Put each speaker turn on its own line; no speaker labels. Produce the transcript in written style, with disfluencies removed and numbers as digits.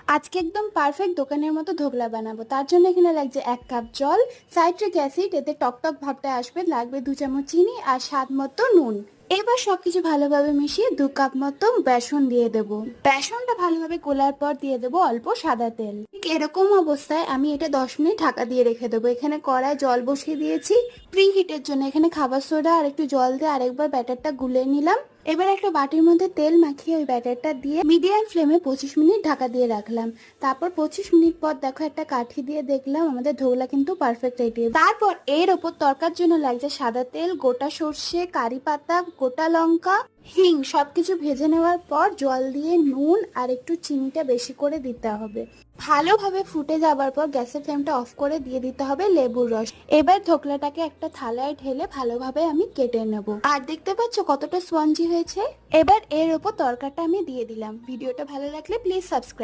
আজকে একদম পারফেক্ট দোকানের মতো ধোকলা বানাবো। তার জন্য এখানে লাগছে 1 কাপ জল, সাইট্রিক অ্যাসিড, এতে টকটক ভাবটা আসবে, লাগবে 2 চামচ চিনি আর স্বাদ মতো নুন। এবার সবকিছু ভালোভাবে মিশিয়ে 2 কাপ মতো বেসন দিয়ে দেব। বেসনটা ভালোভাবে গোলার পর দিয়ে দেবো অল্প সাদা তেল। ঠিক এরকম অবস্থায় আমি এটা 10 মিনিট ঢাকা দিয়ে রেখে দেবো। এখানে কড়ায় জল বসিয়ে দিয়েছি প্রি হিটের জন্য। এখানে খাবার সোডা আর একটু জল দিয়ে আরেকবার ব্যাটারটা গুলে নিলাম। এবার একটা বাটির মধ্যে তেল মাখিয়ে ওই ব্যাটারটা দিয়ে মিডিয়াম ফ্লেমে 25 মিনিট ঢাকা দিয়ে রাখলাম। তারপর 25 মিনিট পর দেখো একটা কাঠি দিয়ে দেখলাম আমাদের ধোকলা কিন্তু পারফেক্ট রেডি। তারপর এর ওপর তরকার জন্য লাগছে সাদা তেল, গোটা সর্ষে, কারি পাতা, গোটা লঙ্কা, হিং সবকিছু ভেজে নেওয়ার পর জল দিয়ে নুন আর একটু চিনিটা বেশি করে দিতে হবে। ভালোভাবে ফুটে যাবার পর গ্যাসের ফ্লেমটা অফ করে দিয়ে দিতে হবে লেবুর রস। এবার ধোকলাটাকে একটা থালায় ঢেলে ভালোভাবে আমি কেটে নেব। আর দেখতে পাচ্ছ কতটা স্পঞ্জি হয়েছে। এবার এর ওপর তরকাটা আমি দিয়ে দিলাম। ভিডিওটা ভালো লাগলে প্লিজ সাবস্ক্রাইব।